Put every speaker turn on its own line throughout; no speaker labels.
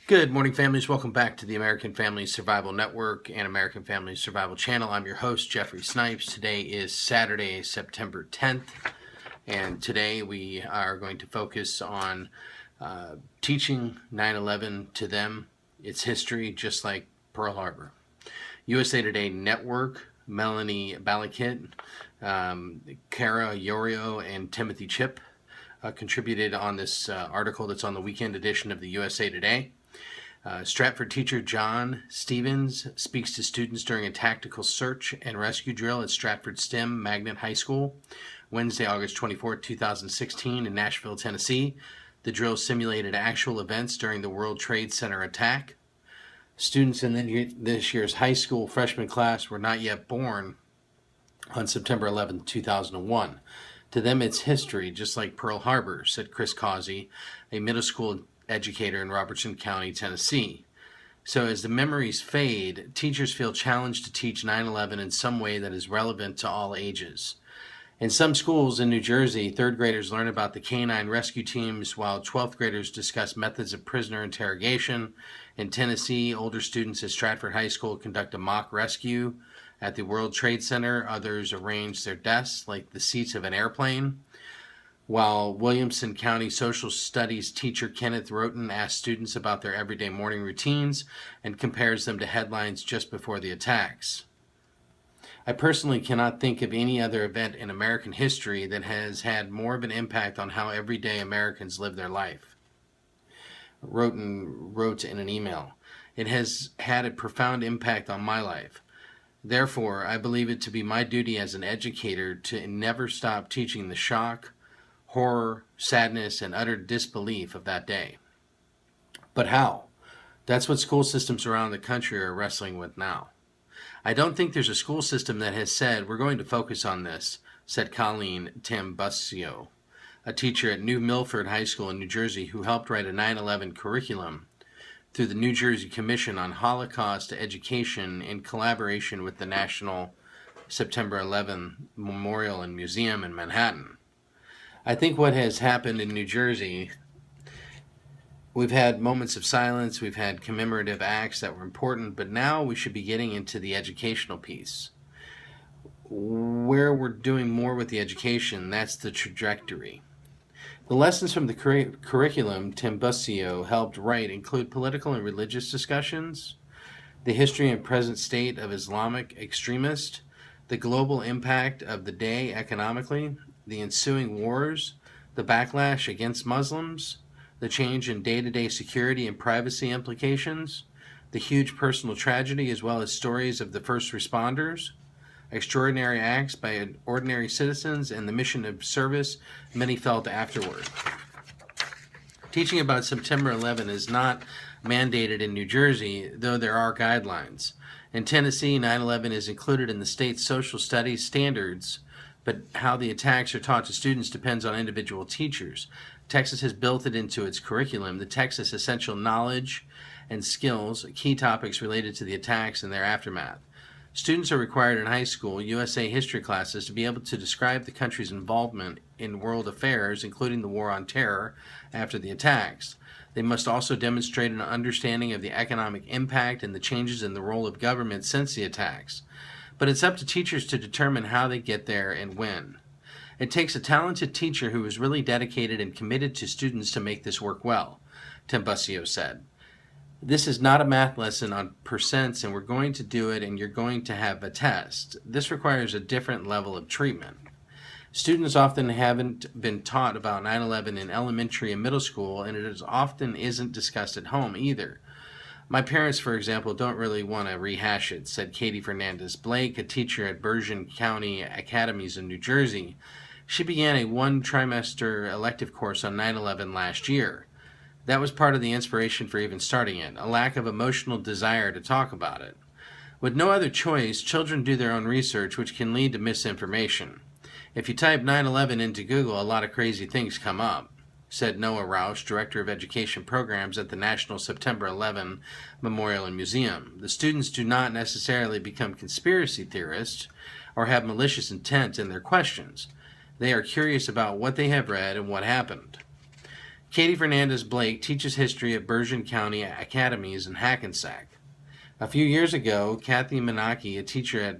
Good morning, families. Welcome back to the American Family Survival Network and American Family Survival Channel. I'm your host, Jeffrey Snipes. Today is Saturday, September 10th, and today we are going to focus on teaching 9/11 to them, its history, just like Pearl Harbor. USA Today Network, Melanie Balakit, Kara Yorio, and Timothy Chip contributed on this article that's on the weekend edition of the USA Today. Stratford teacher John Stevens speaks to students during a tactical search and rescue drill at Stratford STEM Magnet High School, Wednesday, August 24, 2016, in Nashville, Tennessee. The drill simulated actual events during the World Trade Center attack. Students in this year's high school freshman class were not yet born on September 11, 2001. To them, it's history, just like Pearl Harbor, said Chris Causey, a middle school educator in Robertson County, Tennessee. So as the memories fade, teachers feel challenged to teach 9/11 in some way that is relevant to all ages. In some schools in New Jersey, third graders learn about the canine rescue teams, while 12th graders discuss methods of prisoner interrogation. In Tennessee, older students at Stratford High School conduct a mock rescue at the World Trade Center. Others arrange their desks like the seats of an airplane. While Williamson County social studies teacher Kenneth Roten asks students about their everyday morning routines and compares them to headlines just before the attacks. I personally cannot think of any other event in American history that has had more of an impact on how everyday Americans live their life, Roten wrote in an email. It has had a profound impact on my life. Therefore, I believe it to be my duty as an educator to never stop teaching the shock, horror, sadness, and utter disbelief of that day. But how? That's what school systems around the country are wrestling with now. I don't think there's a school system that has said, we're going to focus on this, said Colleen Tambuscio, a teacher at New Milford High School in New Jersey who helped write a 9/11 curriculum through the New Jersey Commission on Holocaust Education in collaboration with the National September 11 Memorial and Museum in Manhattan. I think what has happened in New Jersey, we've had moments of silence, we've had commemorative acts that were important, but now we should be getting into the educational piece. Where we're doing more with the education, that's the trajectory. The lessons from the curriculum Tambuscio helped write include political and religious discussions, the history and present state of Islamic extremists, the global impact of the day economically, the ensuing wars, the backlash against Muslims, the change in day-to-day security and privacy implications, the huge personal tragedy, as well as stories of the first responders, extraordinary acts by ordinary citizens, and the mission of service many felt afterward. Teaching about September 11 is not mandated in New Jersey, though there are guidelines. In Tennessee, 9/11 is included in the state's social studies standards, but how the attacks are taught to students depends on individual teachers. Texas has built it into its curriculum, the Texas Essential Knowledge and Skills, key topics related to the attacks and their aftermath. Students are required in high school USA history classes to be able to describe the country's involvement in world affairs, including the war on terror after the attacks. They must also demonstrate an understanding of the economic impact and the changes in the role of government since the attacks. But it's up to teachers to determine how they get there and when. It takes a talented teacher who is really dedicated and committed to students to make this work well, Tambuscio said. This is not a math lesson on percents and we're going to do it and you're going to have a test. This requires a different level of treatment. Students often haven't been taught about 9/11 in elementary and middle school, and it often isn't discussed at home either. My parents, for example, don't really want to rehash it, said Katie Fernandez Blake, a teacher at Bergen County Academies in New Jersey. She began a one-trimester elective course on 9/11 last year. That was part of the inspiration for even starting it, a lack of emotional desire to talk about it. With no other choice, children do their own research, which can lead to misinformation. If you type 9/11 into Google, a lot of crazy things come up, said Noah Rausch, Director of Education Programs at the National September 11 Memorial and Museum. The students do not necessarily become conspiracy theorists or have malicious intent in their questions. They are curious about what they have read and what happened. Katie Fernandez-Blake teaches history at Bergen County Academies in Hackensack. A few years ago, Kathy Menaki, a teacher at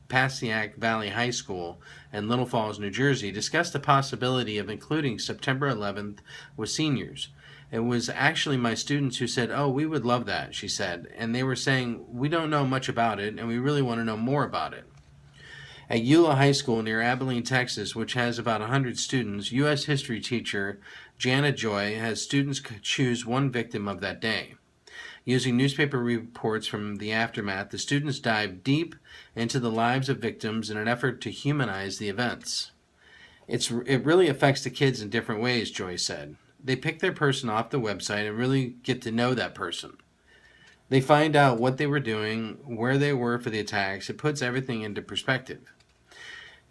Passaic Valley High School in Little Falls, New Jersey, discussed the possibility of including September 11th with seniors. It was actually my students who said, "Oh, we would love that," she said, and they were saying, "We don't know much about it, and we really want to know more about it." At Eula High School near Abilene, Texas, which has about 100 students, U.S. history teacher Jana Joy has students choose one victim of that day. Using newspaper reports from the aftermath, the students dive deep into the lives of victims in an effort to humanize the events. It really affects the kids in different ways, Joy said. They pick their person off the website and really get to know that person. They find out what they were doing, where they were for the attacks. It puts everything into perspective.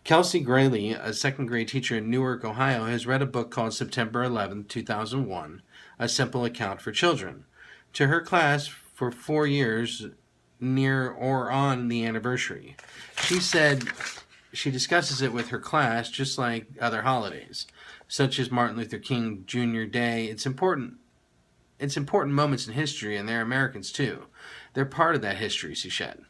Kelsey Grayley, a second grade teacher in Newark, Ohio, has read a book called September 11, 2001, A Simple Account for Children, to her class for 4 years near or on the anniversary. She said she discusses it with her class just like other holidays, such as Martin Luther King Jr. Day. It's important moments in history, and they're Americans too. They're part of that history, she said.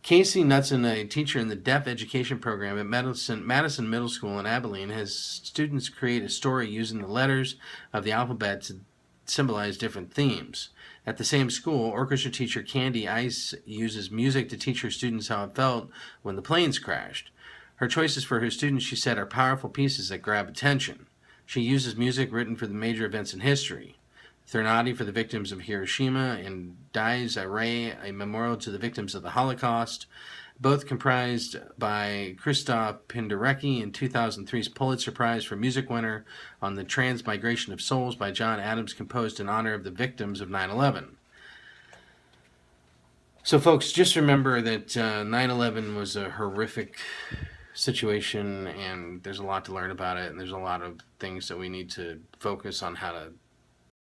Casey Knudsen, a teacher in the Deaf Education Program at Madison Middle School in Abilene, has students create a story using the letters of the alphabet to symbolize different themes. At the same school, orchestra teacher Candy Ice uses music to teach her students how it felt when the planes crashed. Her choices for her students, she said, are powerful pieces that grab attention. She uses music written for the major events in history. Thernati for the victims of Hiroshima, and Dies Irae, a memorial to the victims of the Holocaust, both comprised by Krzysztof Penderecki in 2003's Pulitzer Prize for Music winner on the Transmigration of Souls by John Adams, composed in honor of the victims of 9/11. So folks, just remember that 9/11 was a horrific situation, and there's a lot to learn about it, and there's a lot of things that we need to focus on how to